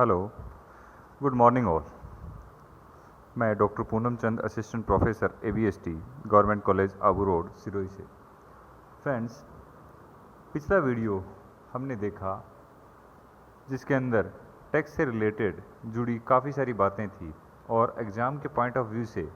Hello, good morning all. मैं doctor Poonam Chand, assistant professor ABST, government college Abu road, Sirohi से। Friends, पिछला video हमने देखा जिसके अंदर टैक्स से रिलेटेड जुड़ी काफ़ी सारी बातें थी और एग्ज़ाम के पॉइंट ऑफ व्यू से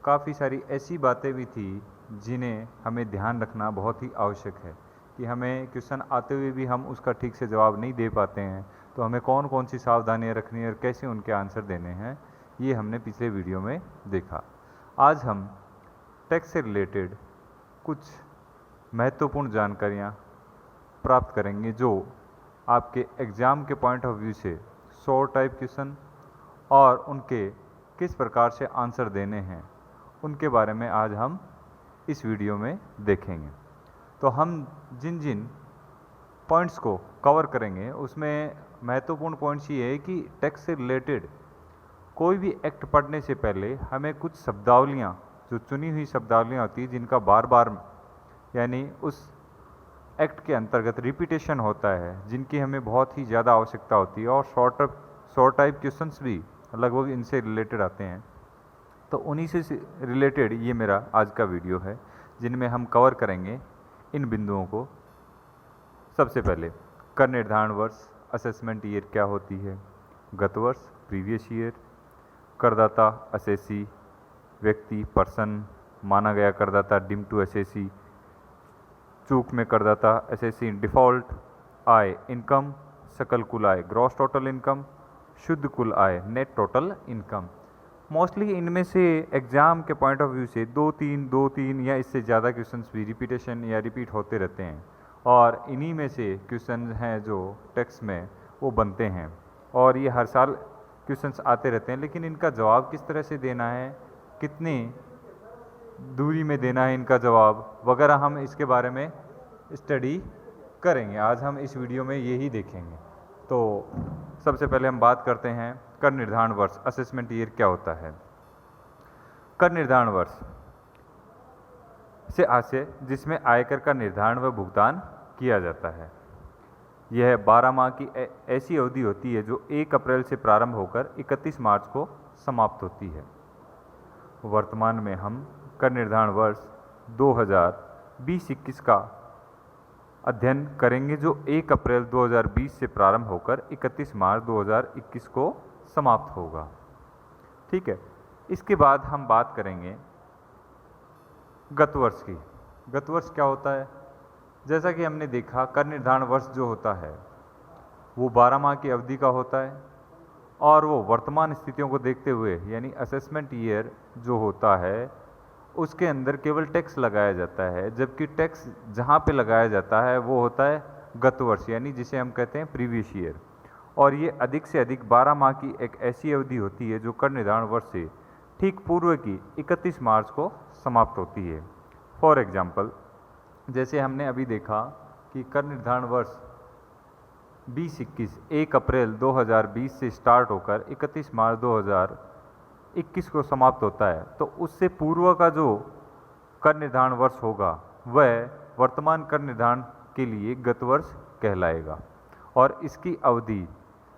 काफ़ी सारी ऐसी बातें भी थी जिन्हें हमें ध्यान रखना बहुत ही आवश्यक है कि हमें क्वेश्चन आते हुए भी हम उसका ठीक से जवाब नहीं दे पाते हैं, तो हमें कौन कौन सी सावधानियां रखनी है और कैसे उनके आंसर देने हैं, ये हमने पिछले वीडियो में देखा। आज हम टैक्स से रिलेटेड कुछ महत्वपूर्ण जानकारियां प्राप्त करेंगे जो आपके एग्ज़ाम के पॉइंट ऑफ व्यू से शॉर्ट टाइप क्वेश्चन और उनके किस प्रकार से आंसर देने हैं उनके बारे में आज हम इस वीडियो में देखेंगे। तो हम जिन जिन पॉइंट्स को कवर करेंगे उसमें महत्वपूर्ण पॉइंट्स ये है कि टैक्स से रिलेटेड कोई भी एक्ट पढ़ने से पहले हमें कुछ शब्दावलियाँ, जो चुनी हुई शब्दावलियाँ होती हैं जिनका बार बार यानी उस एक्ट के अंतर्गत रिपीटेशन होता है, जिनकी हमें बहुत ही ज़्यादा आवश्यकता होती है और शॉर्ट टाइप क्वेश्चंस भी लगभग इनसे रिलेटेड आते हैं। तो उन्हीं से रिलेटेड ये मेरा आज का वीडियो है जिनमें हम कवर करेंगे इन बिंदुओं को। सबसे पहले कर निर्धारण वर्ष, असेसमेंट ईयर क्या होती है, गत वर्ष प्रीवियस ईयर, करदाता असेसी, व्यक्ति पर्सन माना गया करदाता डीम टू असेसी, चूक में करदाता असेसी, डिफ़ॉल्ट, आय इनकम, सकल कुल आय ग्रॉस टोटल इनकम, शुद्ध कुल आय नेट टोटल इनकम। मोस्टली इनमें से एग्ज़ाम के पॉइंट ऑफ व्यू से दो तीन या इससे ज़्यादा क्वेश्चंस भी रिपीटेशन या रिपीट होते रहते हैं और इन्हीं में से क्वेश्चन हैं जो टेक्स्ट में वो बनते हैं और ये हर साल क्वेश्चंस आते रहते हैं। लेकिन इनका जवाब किस तरह से देना है, कितनी दूरी में देना है इनका जवाब वगैरह, हम इसके बारे में स्टडी करेंगे। आज हम इस वीडियो में यही देखेंगे। तो सबसे पहले हम बात करते हैं कर निर्धारण वर्ष, असेसमेंट ईयर क्या होता है। कर निर्धारण वर्ष से आशय जिसमें आयकर का निर्धारण व भुगतान किया जाता है। यह 12 माह की ऐसी अवधि होती है जो 1 अप्रैल से प्रारंभ होकर 31 मार्च को समाप्त होती है। वर्तमान में हम कर निर्धारण वर्ष 2020-21 का अध्ययन करेंगे जो 1 अप्रैल 2020 से प्रारंभ होकर 31 मार्च 2021 को समाप्त होगा। ठीक है, इसके बाद हम बात करेंगे गत वर्ष की। गत वर्ष क्या होता है? जैसा कि हमने देखा कर निर्धारण वर्ष जो होता है वो 12 माह की अवधि का होता है और वो वर्तमान स्थितियों को देखते हुए यानी असेसमेंट ईयर जो होता है उसके अंदर केवल टैक्स लगाया जाता है, जबकि टैक्स जहाँ पे लगाया जाता है वो होता है गत वर्ष यानी जिसे हम कहते हैं प्रीवियस ईयर। और ये अधिक से अधिक 12 माह की एक ऐसी अवधि होती है जो कर निर्धारण वर्ष से ठीक पूर्व की 31 मार्च को समाप्त होती है। फॉर एग्जाम्पल, जैसे हमने अभी देखा कि कर निर्धारण वर्ष 2021 1 अप्रैल 2020 से स्टार्ट होकर 31 मार्च 2021 को समाप्त होता है, तो उससे पूर्व का जो कर निर्धारण वर्ष होगा वह वर्तमान कर निर्धारण के लिए गत वर्ष कहलाएगा और इसकी अवधि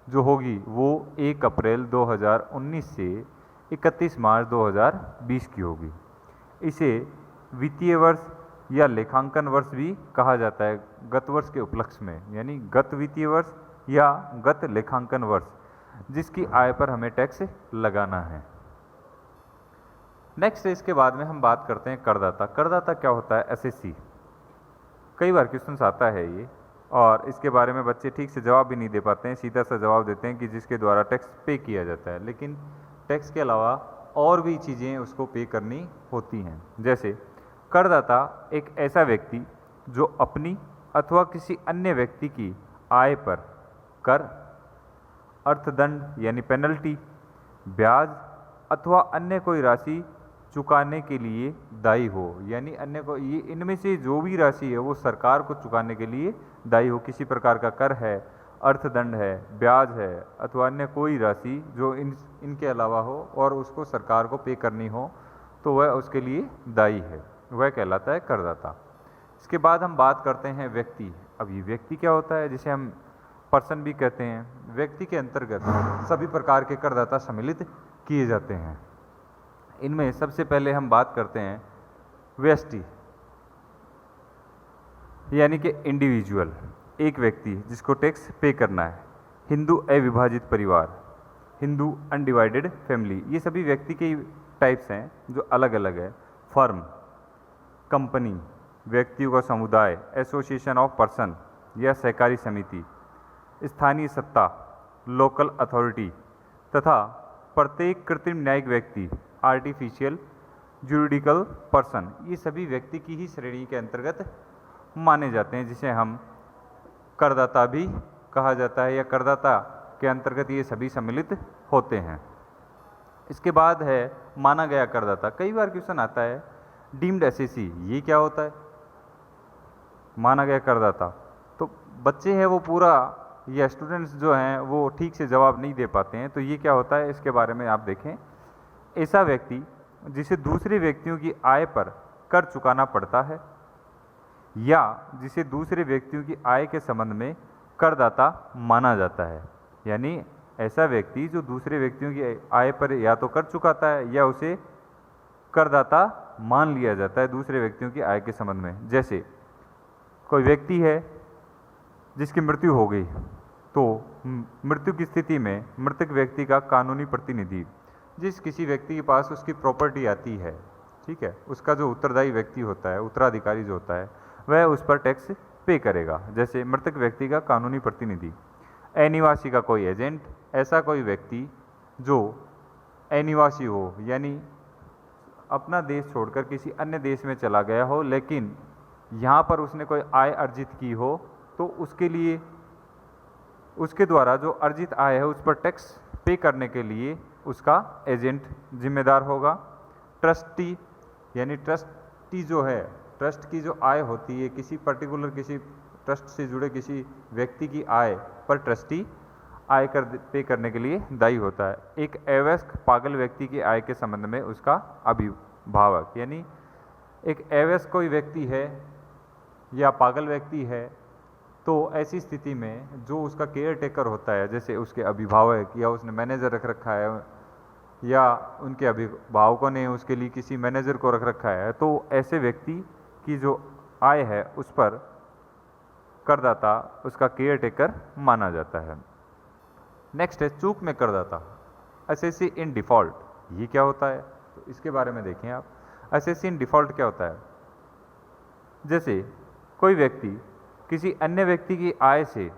जो होगी वो 1 अप्रैल 2019 से 31 मार्च 2020 की होगी। इसे वित्तीय वर्ष या लेखांकन वर्ष भी कहा जाता है गत वर्ष के उपलक्ष्य में, यानी गत वित्तीय वर्ष या गत लेखांकन वर्ष जिसकी आय पर हमें टैक्स लगाना है। नेक्स्ट इसके बाद में हम बात करते हैं करदाता। करदाता क्या होता है? एसएससी। कई बार क्वेश्चन आता है ये और इसके बारे में बच्चे ठीक से जवाब भी नहीं दे पाते हैं, सीधा सा जवाब देते हैं कि जिसके द्वारा टैक्स पे किया जाता है, लेकिन टैक्स के अलावा और भी चीज़ें उसको पे करनी होती हैं। जैसे करदाता एक ऐसा व्यक्ति जो अपनी अथवा किसी अन्य व्यक्ति की आय पर कर, अर्थदंड यानी पेनल्टी, ब्याज अथवा अन्य कोई राशि चुकाने के लिए दायी हो, यानी अन्य को ये इनमें से जो भी राशि है वो सरकार को चुकाने के लिए दायी हो। किसी प्रकार का कर है, अर्थदंड है, ब्याज है अथवा अन्य कोई राशि जो इनके अलावा हो और उसको सरकार को पे करनी हो तो वह उसके लिए दायी है, वह कहलाता है करदाता। इसके बाद हम बात करते हैं व्यक्ति। अब ये व्यक्ति क्या होता है? जिसे हम पर्सन भी कहते हैं। व्यक्ति के अंतर्गत सभी प्रकार के करदाता सम्मिलित किए जाते हैं। इनमें सबसे पहले हम बात करते हैं व्यष्टि, यानी कि इंडिविजुअल, एक व्यक्ति जिसको टैक्स पे करना है। हिंदू अविभाजित परिवार, हिंदू अनडिवाइडेड फैमिली, ये सभी व्यक्ति के टाइप्स हैं जो अलग अलग है। फर्म, कंपनी, व्यक्तियों का समुदाय, एसोसिएशन ऑफ पर्सन या सहकारी समिति, स्थानीय सत्ता, लोकल अथॉरिटी, तथा प्रत्येक कृत्रिम न्यायिक व्यक्ति, आर्टिफिशियल जुरिडिकल पर्सन, ये सभी व्यक्ति की ही श्रेणी के अंतर्गत माने जाते हैं, जिसे हम करदाता भी कहा जाता है, या करदाता के अंतर्गत ये सभी सम्मिलित होते हैं। इसके बाद है माना गया करदाता। कई बार क्वेश्चन आता है डीम्ड एसएसी, ये क्या होता है? माना गया करदाता, तो बच्चे हैं वो पूरा, या स्टूडेंट्स जो हैं वो ठीक से जवाब नहीं दे पाते हैं, तो ये क्या होता है इसके बारे में आप देखें। ऐसा व्यक्ति जिसे दूसरे व्यक्तियों की आय पर कर चुकाना पड़ता है, या जिसे दूसरे व्यक्तियों की आय के संबंध में करदाता माना जाता है। यानी ऐसा व्यक्ति जो दूसरे व्यक्तियों की आय पर या तो कर चुकाता है या उसे करदाता मान लिया जाता है दूसरे व्यक्तियों की आय के संबंध में। जैसे कोई व्यक्ति है जिसकी मृत्यु हो गई, तो मृत्यु की स्थिति में मृतक व्यक्ति का कानूनी प्रतिनिधि, जिस किसी व्यक्ति के पास उसकी प्रॉपर्टी आती है, ठीक है, उसका जो उत्तरदायी व्यक्ति होता है, उत्तराधिकारी जो होता है, वह उस पर टैक्स पे करेगा। जैसे मृतक व्यक्ति का कानूनी प्रतिनिधि। अनिवासी का कोई एजेंट, ऐसा कोई व्यक्ति जो अनिवासी हो, यानी अपना देश छोड़कर किसी अन्य देश में चला गया हो, लेकिन यहाँ पर उसने कोई आय अर्जित की हो, तो उसके लिए उसके द्वारा जो अर्जित आय है उस पर टैक्स पे करने के लिए उसका एजेंट जिम्मेदार होगा। ट्रस्टी, यानी ट्रस्टी जो है, ट्रस्ट की जो आय होती है, किसी पर्टिकुलर किसी ट्रस्ट से जुड़े किसी व्यक्ति की आय पर ट्रस्टी आय कर पे करने के लिए दायी होता है। एक अवयस्क पागल व्यक्ति की आय के संबंध में उसका अभिभावक, यानी एक अवयस्क कोई व्यक्ति है या पागल व्यक्ति है, तो ऐसी स्थिति में जो उसका केयर टेकर होता है, जैसे उसके अभिभावक या उसने मैनेजर रख रखा है, या उनके अभिभावकों ने उसके लिए किसी मैनेजर को रख रखा है, तो ऐसे व्यक्ति की जो आय है उस पर करदाता उसका केयर टेकर माना जाता है। नेक्स्ट है चूक में करदाता, असेसी इन डिफ़ॉल्ट। ये क्या होता है, तो इसके बारे में देखें आप। असेसी इन डिफ़ॉल्ट क्या होता है? जैसे कोई व्यक्ति किसी अन्य व्यक्ति की आय से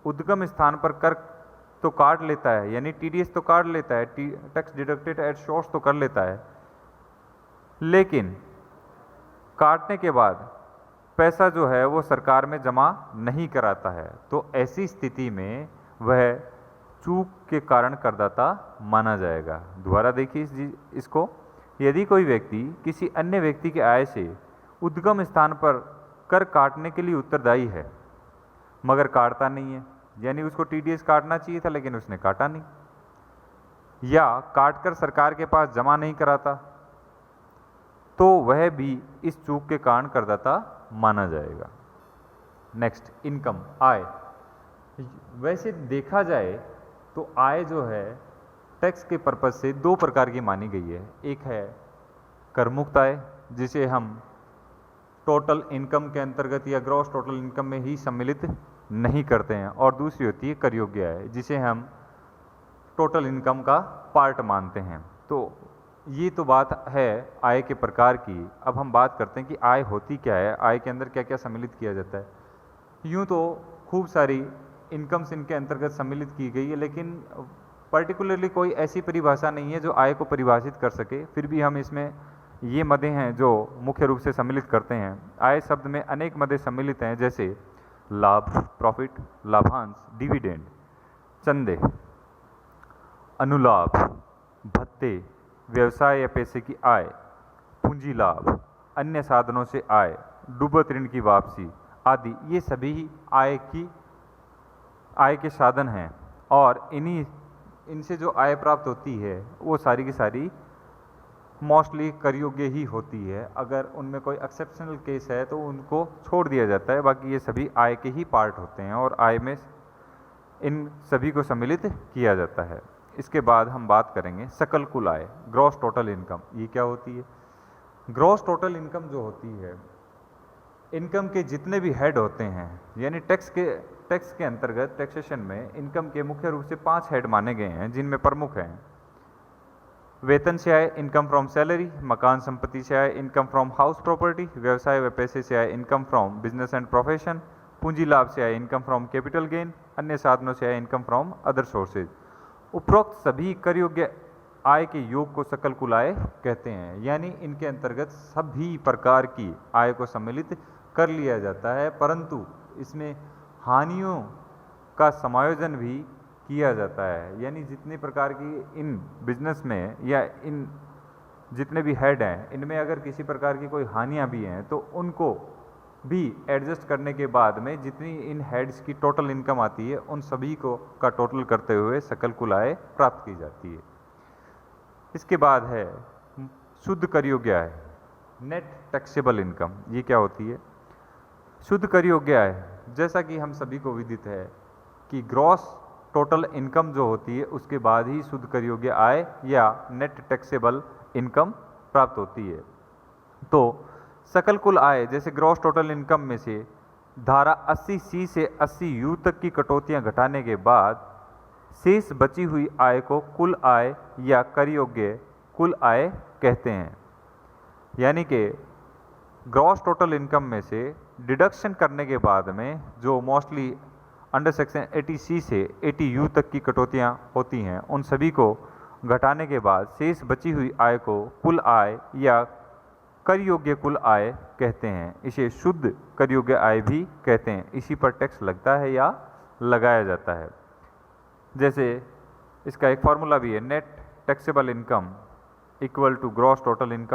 उद्गम स्थान पर कर तो काट लेता है, यानी टीडीएस तो काट लेता है, टैक्स डिडक्टेड एट सोर्स तो कर लेता है, लेकिन काटने के बाद पैसा जो है वो सरकार में जमा नहीं कराता है, तो ऐसी स्थिति में वह चूक के कारण करदाता माना जाएगा। दोबारा देखिए इसको। यदि कोई व्यक्ति किसी अन्य व्यक्ति की आय से उद्गम स्थान पर कर काटने के लिए उत्तरदायी है, मगर काटता नहीं है, यानी उसको टीडीएस काटना चाहिए था लेकिन उसने काटा नहीं, या काटकर सरकार के पास जमा नहीं कराता, तो वह भी इस चूक के कारण करदाता माना जाएगा। नेक्स्ट, इनकम, आय। वैसे देखा जाए तो आय जो है टैक्स के पर्पज से दो प्रकार की मानी गई है। एक है करमुक्त आय, जिसे हम टोटल इनकम के अंतर्गत या ग्रॉस टोटल इनकम में ही सम्मिलित नहीं करते हैं, और दूसरी होती है कर योग्य आय, जिसे हम टोटल इनकम का पार्ट मानते हैं। तो ये तो बात है आय के प्रकार की। अब हम बात करते हैं कि आय होती क्या है, आय के अंदर क्या क्या सम्मिलित किया जाता है। यूँ तो खूब सारी इनकम्स इनके अंतर्गत सम्मिलित की गई है, लेकिन पर्टिकुलरली कोई ऐसी परिभाषा नहीं है जो आय को परिभाषित कर सके। फिर भी हम इसमें ये मदें हैं जो मुख्य रूप से सम्मिलित करते हैं। आय शब्द में अनेक मदें सम्मिलित हैं, जैसे लाभ, प्रॉफिट, लाभांश, डिविडेंड, चंदे, अनुलाभ, भत्ते, व्यवसाय या पैसे की आय, पूंजी लाभ, अन्य साधनों से आय, डूबत ऋण की वापसी आदि, ये सभी आय के साधन हैं, और इनसे जो आय प्राप्त होती है वो सारी की सारी मोस्टली कर योग्य ही होती है। अगर उनमें कोई एक्सेप्शनल केस है तो उनको छोड़ दिया जाता है, बाकी ये सभी आय के ही पार्ट होते हैं। और आय में इन सभी को सम्मिलित किया जाता है। इसके बाद हम बात करेंगे सकल कुल आय, ग्रॉस टोटल इनकम। ये क्या होती है? ग्रॉस टोटल इनकम जो होती है, इनकम के जितने भी हेड होते हैं, यानी टैक्स के अंतर्गत टैक्सेशन में इनकम के मुख्य रूप से 5 हेड माने गए हैं, जिनमें प्रमुख हैं वेतन से आय, इनकम फ्रॉम सैलरी, मकान संपत्ति से आय, इनकम फ्रॉम हाउस प्रॉपर्टी, व्यवसाय व पैसे से आय, income from business and profession, पूंजी लाभ से आय, इनकम फ्रॉम कैपिटल गेन, अन्य साधनों से आय, इनकम फ्रॉम अदर सोर्सेज। उपरोक्त सभी कर योग्य आय के योग को सकल कुल आय कहते हैं, यानी इनके अंतर्गत सभी प्रकार की आय को सम्मिलित कर लिया जाता है, परंतु इसमें हानियों का समायोजन भी किया जाता है। यानी जितने प्रकार की इन बिजनेस में या इन जितने भी हेड हैं, इनमें अगर किसी प्रकार की कोई हानियां भी हैं तो उनको भी एडजस्ट करने के बाद में जितनी इन हेड्स की टोटल इनकम आती है, उन सभी को का टोटल करते हुए सकल कुल आय प्राप्त की जाती है। इसके बाद है शुद्ध कर योग्य आय, नेट टैक्सेबल इनकम। ये क्या होती है? शुद्ध कर योग्य आय, जैसा कि हम सभी को विदित है कि ग्रॉस टोटल इनकम जो होती है उसके बाद ही शुद्ध कर योग्य आय या नेट टैक्सेबल इनकम प्राप्त होती है। तो सकल कुल आय जैसे ग्रॉस टोटल इनकम में से धारा 80C से 80U तक की कटौतियां घटाने के बाद शेष बची हुई आय को कुल आय या कर योग्य कुल आय कहते हैं। यानी कि ग्रॉस टोटल इनकम में से डिडक्शन करने के बाद में जो मोस्टली अंडर सेक्शन 80C से 80U तक की कटौतियां होती हैं, उन सभी को घटाने के बाद शेष बची हुई आय को कुल आय या कर योग्य कुल आय कहते हैं। इसे शुद्ध कर योग्य आय भी कहते हैं। इसी पर टैक्स लगता है या लगाया जाता है। जैसे इसका एक फॉर्मूला भी है, net taxable income equal to gross total income